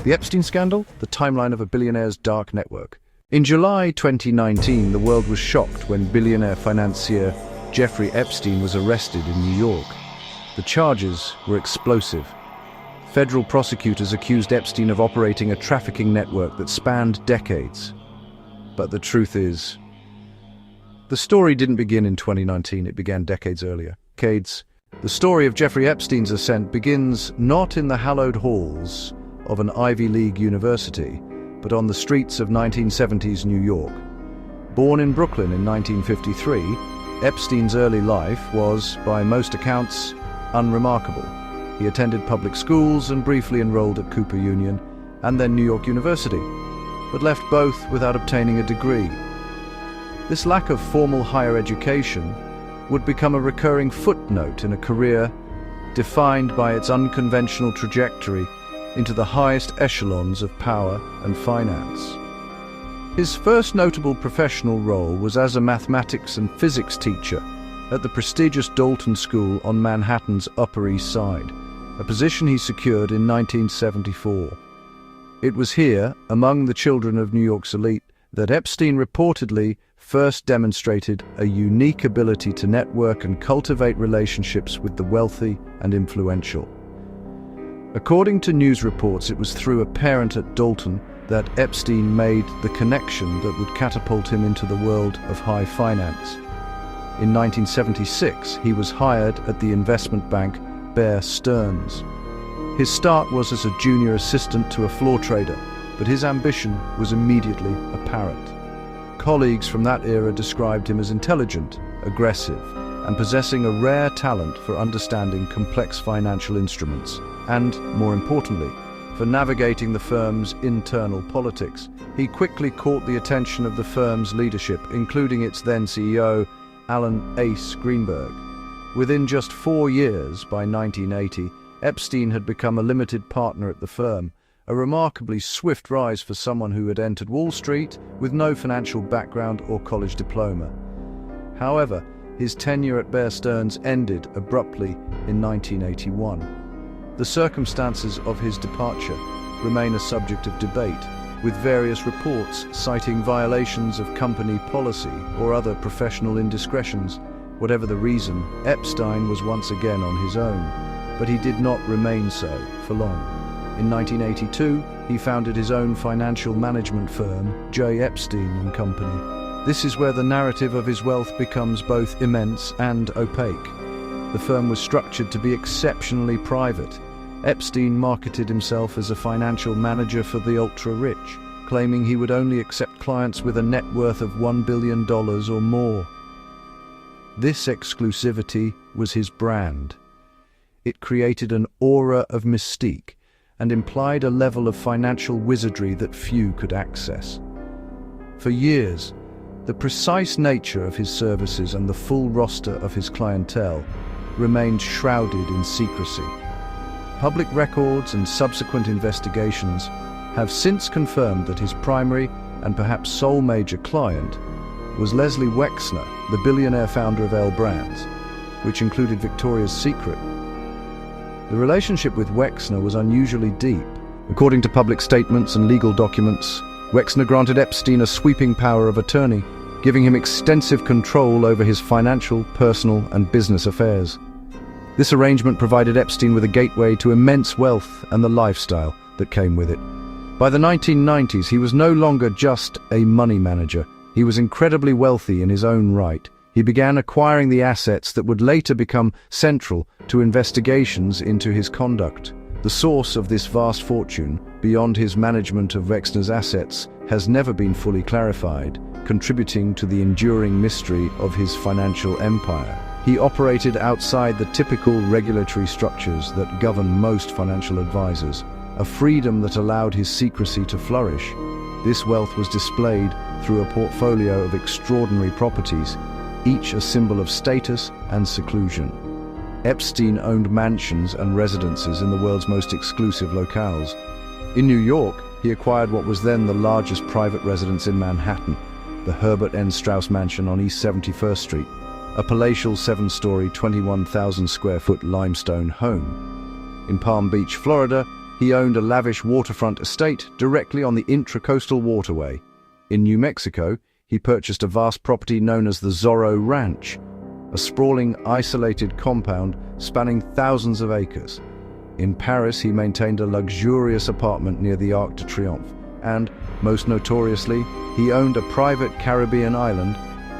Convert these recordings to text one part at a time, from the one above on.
The Epstein scandal, the timeline of a billionaire's dark network. In July 2019, the world was shocked when billionaire financier Jeffrey Epstein was arrested in New York. The charges were explosive. Federal prosecutors accused Epstein of operating a trafficking network that spanned decades. But the truth is, the story didn't begin in 2019, it began decades earlier. The story of Jeffrey Epstein's ascent begins not in the hallowed halls of an Ivy League university, but on the streets of 1970s New York. Born in Brooklyn in 1953, Epstein's early life was, by most accounts, unremarkable. He attended public schools and briefly enrolled at Cooper Union and then New York University, but left both without obtaining a degree. This lack of formal higher education would become a recurring footnote in a career defined by its unconventional trajectory into the highest echelons of power and finance. His first notable professional role was as a mathematics and physics teacher at the prestigious Dalton School on Manhattan's Upper East Side, a position he secured in 1974. It was here, among the children of New York's elite, that Epstein reportedly first demonstrated a unique ability to network and cultivate relationships with the wealthy and influential. According to news reports, it was through a parent at Dalton that Epstein made the connection that would catapult him into the world of high finance. In 1976, he was hired at the investment bank Bear Stearns. His start was as a junior assistant to a floor trader, but his ambition was immediately apparent. Colleagues from that era described him as intelligent, aggressive, and possessing a rare talent for understanding complex financial instruments, and, more importantly, for navigating the firm's internal politics. He quickly caught the attention of the firm's leadership, including its then CEO, Alan Ace Greenberg. Within just 4 years, by 1980, Epstein had become a limited partner at the firm, a remarkably swift rise for someone who had entered Wall Street with no financial background or college diploma. However, his tenure at Bear Stearns ended abruptly in 1981. The circumstances of his departure remain a subject of debate, with various reports citing violations of company policy or other professional indiscretions. Whatever the reason, Epstein was once again on his own, but he did not remain so for long. In 1982, he founded his own financial management firm, J. Epstein & Company. This is where the narrative of his wealth becomes both immense and opaque. The firm was structured to be exceptionally private. Epstein marketed himself as a financial manager for the ultra-rich, claiming he would only accept clients with a net worth of $1 billion or more. This exclusivity was his brand. It created an aura of mystique and implied a level of financial wizardry that few could access. For years, the precise nature of his services and the full roster of his clientele remained shrouded in secrecy. Public records and subsequent investigations have since confirmed that his primary and perhaps sole major client was Leslie Wexner, the billionaire founder of L Brands, which included Victoria's Secret. The relationship with Wexner was unusually deep. According to public statements and legal documents, Wexner granted Epstein a sweeping power of attorney, giving him extensive control over his financial, personal, and business affairs. This arrangement provided Epstein with a gateway to immense wealth and the lifestyle that came with it. By the 1990s, he was no longer just a money manager. He was incredibly wealthy in his own right. He began acquiring the assets that would later become central to investigations into his conduct. The source of this vast fortune, beyond his management of Wexner's assets, has never been fully clarified, contributing to the enduring mystery of his financial empire. He operated outside the typical regulatory structures that govern most financial advisors, a freedom that allowed his secrecy to flourish. This wealth was displayed through a portfolio of extraordinary properties, each a symbol of status and seclusion. Epstein owned mansions and residences in the world's most exclusive locales. In New York, he acquired what was then the largest private residence in Manhattan, the Herbert N. Strauss Mansion on East 71st Street, a palatial 7-story, 21,000 square foot limestone home. In Palm Beach, Florida, He owned a lavish waterfront estate directly on the Intracoastal Waterway. In New Mexico, he purchased a vast property known as the Zorro Ranch, a sprawling, isolated compound spanning thousands of acres. In Paris, he maintained a luxurious apartment near the Arc de Triomphe, and, most notoriously, he owned a private Caribbean island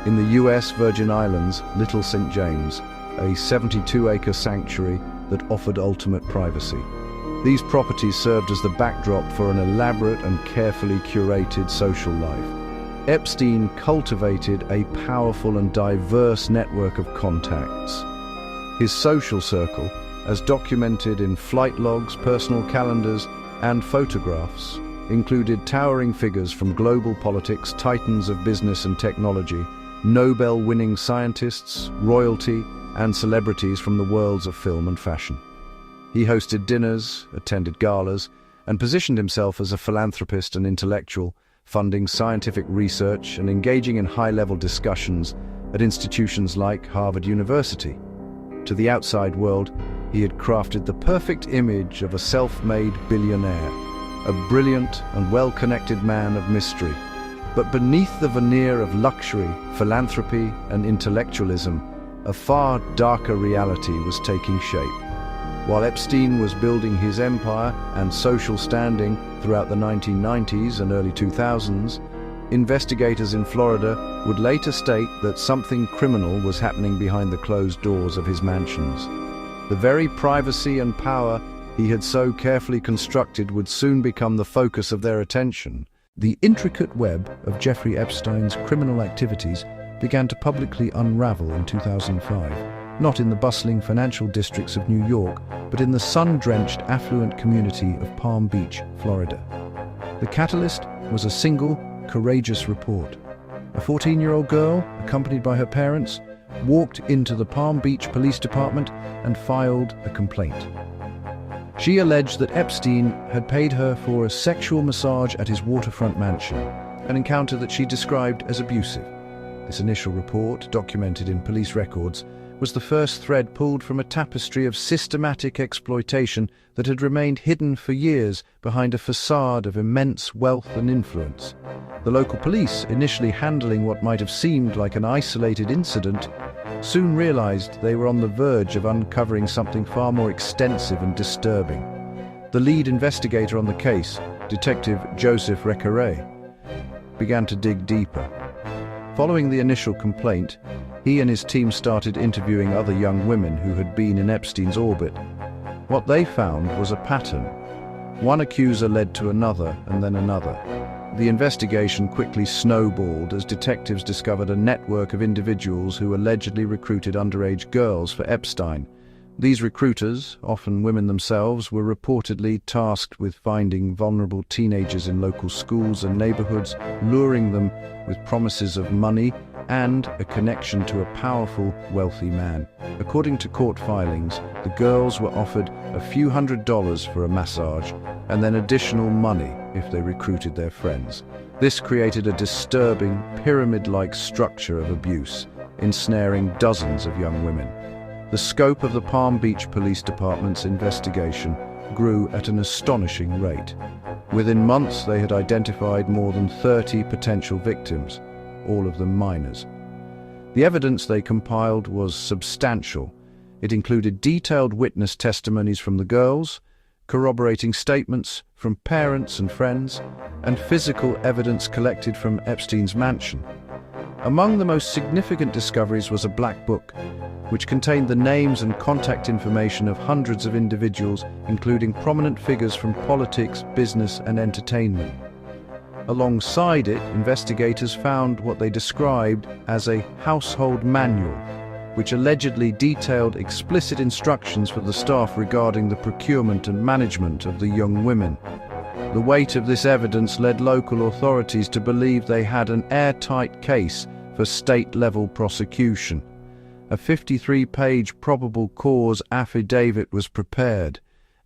in the US Virgin Islands, Little St. James, a 72-acre sanctuary that offered ultimate privacy. These properties served as the backdrop for an elaborate and carefully curated social life. Epstein cultivated a powerful and diverse network of contacts. His social circle, as documented in flight logs, personal calendars, and photographs, included towering figures from global politics, titans of business and technology, Nobel-winning scientists, royalty, and celebrities from the worlds of film and fashion. He hosted dinners, attended galas, and positioned himself as a philanthropist and intellectual, funding scientific research and engaging in high-level discussions at institutions like Harvard University. To the outside world, he had crafted the perfect image of a self-made billionaire, a brilliant and well-connected man of mystery. But beneath the veneer of luxury, philanthropy, and intellectualism, a far darker reality was taking shape. While Epstein was building his empire and social standing throughout the 1990s and early 2000s, investigators in Florida would later state that something criminal was happening behind the closed doors of his mansions. The very privacy and power he had so carefully constructed would soon become the focus of their attention. The intricate web of Jeffrey Epstein's criminal activities began to publicly unravel in 2005, not in the bustling financial districts of New York, but in the sun-drenched, affluent community of Palm Beach, Florida. The catalyst was a single, courageous report. A 14-year-old girl, accompanied by her parents, walked into the Palm Beach Police Department and filed a complaint. She alleged that Epstein had paid her for a sexual massage at his waterfront mansion, an encounter that she described as abusive. This initial report, documented in police records, was the first thread pulled from a tapestry of systematic exploitation that had remained hidden for years behind a facade of immense wealth and influence. The local police, initially handling what might have seemed like an isolated incident, soon realized they were on the verge of uncovering something far more extensive and disturbing. The lead investigator on the case, Detective Joseph Recaré, began to dig deeper. Following the initial complaint, he and his team started interviewing other young women who had been in Epstein's orbit. What they found was a pattern. One accuser led to another and then another. The investigation quickly snowballed as detectives discovered a network of individuals who allegedly recruited underage girls for Epstein. These recruiters, often women themselves, were reportedly tasked with finding vulnerable teenagers in local schools and neighborhoods, luring them with promises of money and a connection to a powerful, wealthy man. According to court filings, the girls were offered a few $100s for a massage and then additional money if they recruited their friends. This created a disturbing, pyramid-like structure of abuse, ensnaring dozens of young women. The scope of the Palm Beach Police Department's investigation grew at an astonishing rate. Within months, they had identified more than 30 potential victims, all of them minors. The evidence they compiled was substantial. It included detailed witness testimonies from the girls, corroborating statements from parents and friends, and physical evidence collected from Epstein's mansion. Among the most significant discoveries was a black book, which contained the names and contact information of hundreds of individuals, including prominent figures from politics, business, and entertainment. Alongside it, investigators found what they described as a household manual, which allegedly detailed explicit instructions for the staff regarding the procurement and management of the young women. The weight of this evidence led local authorities to believe they had an airtight case for state-level prosecution. A 53-page probable cause affidavit was prepared,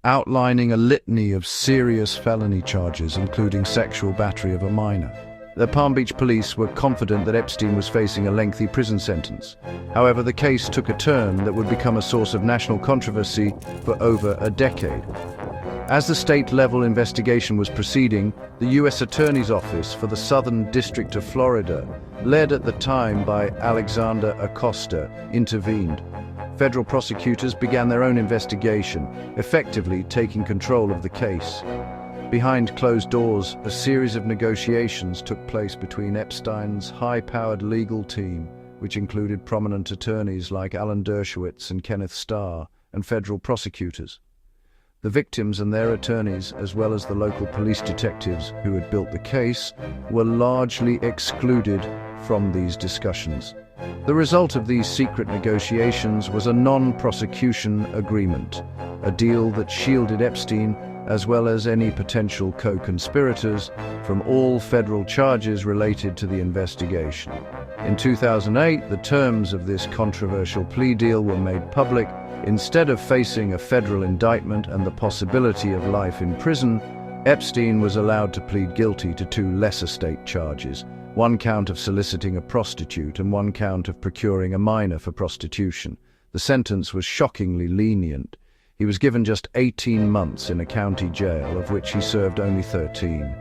outlining a litany of serious felony charges, including sexual battery of a minor. The Palm Beach police were confident that Epstein was facing a lengthy prison sentence. However, the case took a turn that would become a source of national controversy for over a decade. As the state-level investigation was proceeding, the U.S. Attorney's Office for the Southern District of Florida, led at the time by Alexander Acosta, intervened. Federal prosecutors began their own investigation, effectively taking control of the case. Behind closed doors, a series of negotiations took place between Epstein's high-powered legal team, which included prominent attorneys like Alan Dershowitz and Kenneth Starr, and federal prosecutors. The victims and their attorneys, as well as the local police detectives who had built the case, were largely excluded from these discussions. The result of these secret negotiations was a non-prosecution agreement, a deal that shielded Epstein, as well as any potential co-conspirators, from all federal charges related to the investigation. In 2008, the terms of this controversial plea deal were made public. Instead of facing a federal indictment and the possibility of life in prison, Epstein was allowed to plead guilty to 2 lesser state charges, 1 count of soliciting a prostitute and 1 count of procuring a minor for prostitution. The sentence was shockingly lenient. He was given just 18 months in a county jail, of which he served only 13.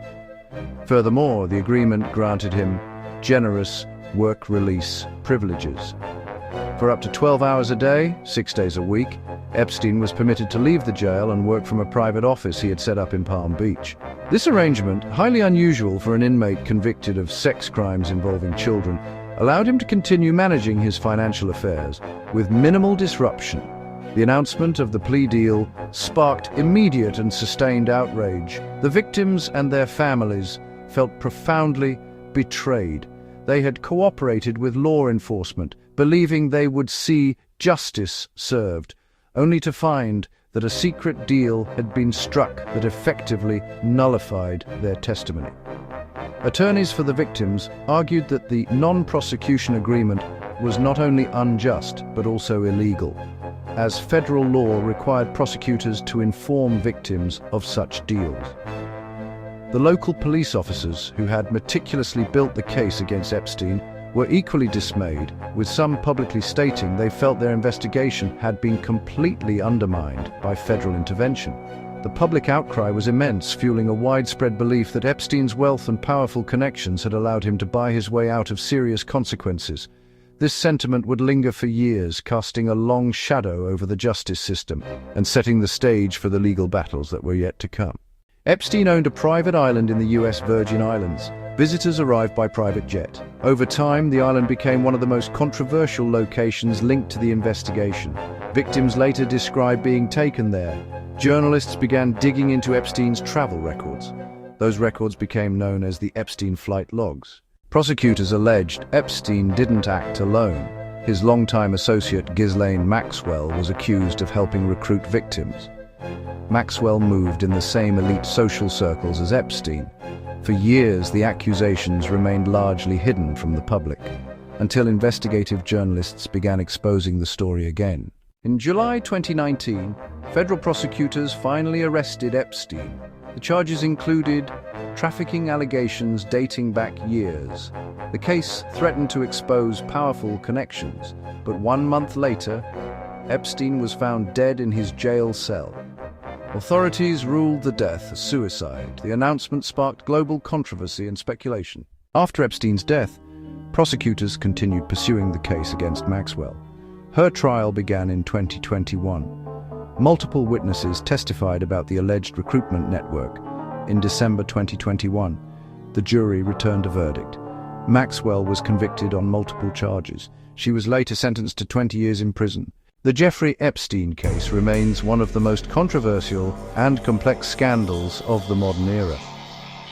Furthermore, the agreement granted him generous work release privileges. For up to 12 hours a day, 6 days a week, Epstein was permitted to leave the jail and work from a private office he had set up in Palm Beach. This arrangement, highly unusual for an inmate convicted of sex crimes involving children, allowed him to continue managing his financial affairs with minimal disruption. The announcement of the plea deal sparked immediate and sustained outrage. The victims and their families felt profoundly betrayed. They had cooperated with law enforcement, believing they would see justice served, only to find that a secret deal had been struck that effectively nullified their testimony. Attorneys for the victims argued that the non-prosecution agreement was not only unjust but also illegal, as federal law required prosecutors to inform victims of such deals. The local police officers who had meticulously built the case against Epstein were equally dismayed, with some publicly stating they felt their investigation had been completely undermined by federal intervention. The public outcry was immense, fueling a widespread belief that Epstein's wealth and powerful connections had allowed him to buy his way out of serious consequences. This sentiment would linger for years, casting a long shadow over the justice system and setting the stage for the legal battles that were yet to come. Epstein owned a private island in the U.S. Virgin Islands. Visitors arrived by private jet. Over time, the island became one of the most controversial locations linked to the investigation. Victims later described being taken there. Journalists began digging into Epstein's travel records. Those records became known as the Epstein flight logs. Prosecutors alleged Epstein didn't act alone. His longtime associate Ghislaine Maxwell was accused of helping recruit victims. Maxwell moved in the same elite social circles as Epstein. For years, the accusations remained largely hidden from the public, until investigative journalists began exposing the story again. In July 2019, federal prosecutors finally arrested Epstein. The charges included trafficking allegations dating back years. The case threatened to expose powerful connections, but 1 month later, Epstein was found dead in his jail cell. Authorities ruled the death a suicide. The announcement sparked global controversy and speculation. After Epstein's death, prosecutors continued pursuing the case against Maxwell. Her trial began in 2021. Multiple witnesses testified about the alleged recruitment network. In December 2021, the jury returned a verdict. Maxwell was convicted on multiple charges. She was later sentenced to 20 years in prison. The Jeffrey Epstein case remains one of the most controversial and complex scandals of the modern era.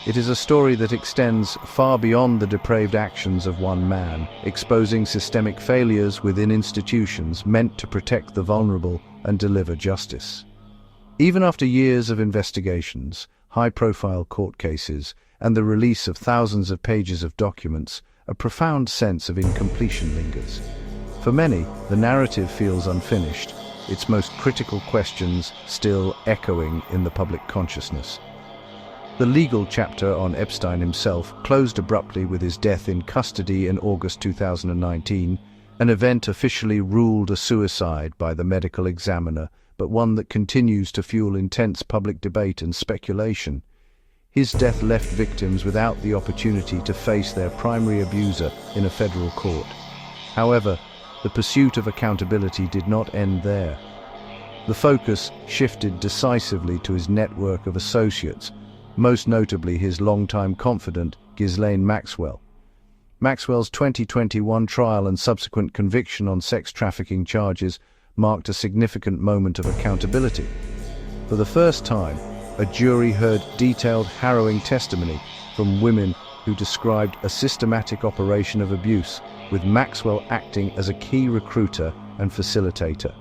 It is a story that extends far beyond the depraved actions of one man, exposing systemic failures within institutions meant to protect the vulnerable and deliver justice. Even after years of investigations, high-profile court cases, and the release of thousands of pages of documents, a profound sense of incompletion lingers. For many, the narrative feels unfinished, its most critical questions still echoing in the public consciousness. The legal chapter on Epstein himself closed abruptly with his death in custody in August 2019, an event officially ruled a suicide by the medical examiner but one that continues to fuel intense public debate and speculation. His death left victims without the opportunity to face their primary abuser in a federal court. However, the pursuit of accountability did not end there. The focus shifted decisively to his network of associates, most notably his longtime confidant, Ghislaine Maxwell. Maxwell's 2021 trial and subsequent conviction on sex trafficking charges marked a significant moment of accountability. For the first time, a jury heard detailed, harrowing testimony from women who described a systematic operation of abuse, with Maxwell acting as a key recruiter and facilitator.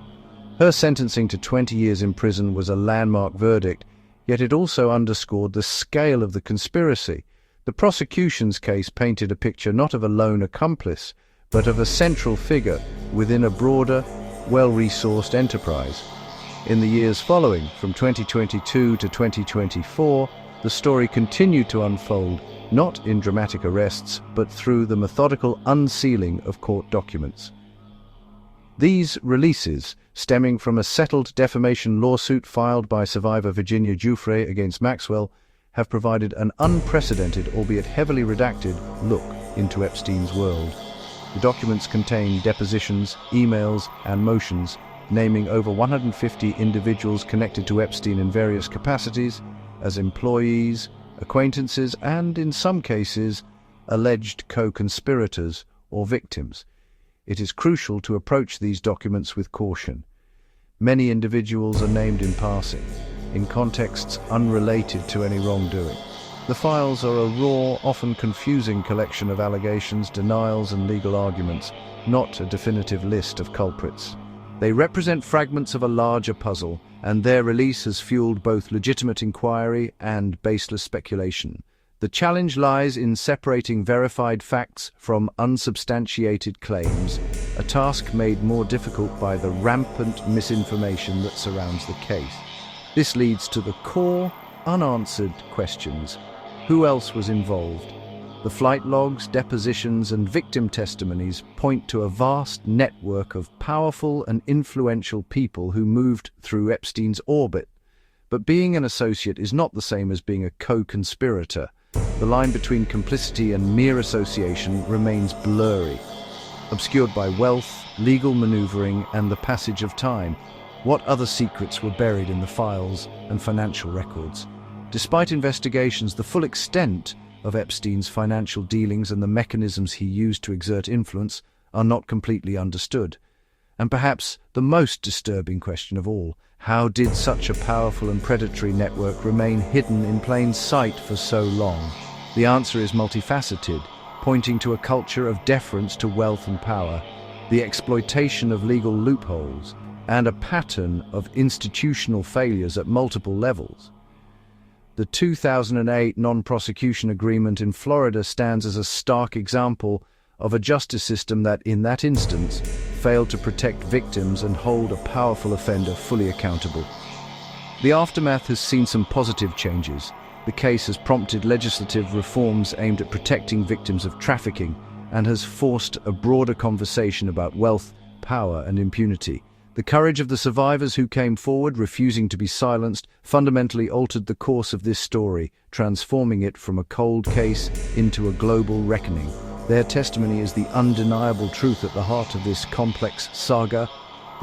Her sentencing to 20 years in prison was a landmark verdict, yet it also underscored the scale of the conspiracy. The prosecution's case painted a picture not of a lone accomplice, but of a central figure within a broader, well-resourced enterprise. In the years following, from 2022 to 2024, the story continued to unfold, not in dramatic arrests, but through the methodical unsealing of court documents. These releases, stemming from a settled defamation lawsuit filed by survivor Virginia Giuffre against Maxwell, have provided an unprecedented, albeit heavily redacted, look into Epstein's world. The documents contain depositions, emails, and motions, naming over 150 individuals connected to Epstein in various capacities, as employees, acquaintances, and, in some cases, alleged co-conspirators or victims. It is crucial to approach these documents with caution. Many individuals are named in passing, in contexts unrelated to any wrongdoing. The files are a raw, often confusing collection of allegations, denials, and legal arguments, not a definitive list of culprits. They represent fragments of a larger puzzle, and their release has fueled both legitimate inquiry and baseless speculation. The challenge lies in separating verified facts from unsubstantiated claims, a task made more difficult by the rampant misinformation that surrounds the case. This leads to the core, unanswered questions. Who else was involved? The flight logs, depositions, and victim testimonies point to a vast network of powerful and influential people who moved through Epstein's orbit. But being an associate is not the same as being a co-conspirator. The line between complicity and mere association remains blurry, obscured by wealth, legal maneuvering, and the passage of time. What other secrets were buried in the files and financial records? Despite investigations, the full extent of Epstein's financial dealings and the mechanisms he used to exert influence are not completely understood. And perhaps the most disturbing question of all, how did such a powerful and predatory network remain hidden in plain sight for so long? The answer is multifaceted, pointing to a culture of deference to wealth and power, the exploitation of legal loopholes, and a pattern of institutional failures at multiple levels. The 2008 non-prosecution agreement in Florida stands as a stark example of a justice system that, in that instance, failed to protect victims and hold a powerful offender fully accountable. The aftermath has seen some positive changes. The case has prompted legislative reforms aimed at protecting victims of trafficking and has forced a broader conversation about wealth, power, and impunity. The courage of the survivors who came forward, refusing to be silenced, fundamentally altered the course of this story, transforming it from a cold case into a global reckoning. Their testimony is the undeniable truth at the heart of this complex saga.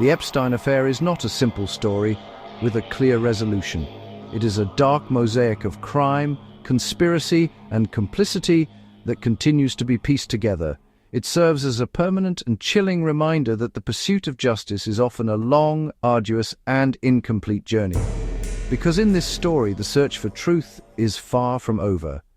The Epstein affair is not a simple story with a clear resolution. It is a dark mosaic of crime, conspiracy, and complicity that continues to be pieced together. It serves as a permanent and chilling reminder that the pursuit of justice is often a long, arduous, and incomplete journey. Because in this story, the search for truth is far from over.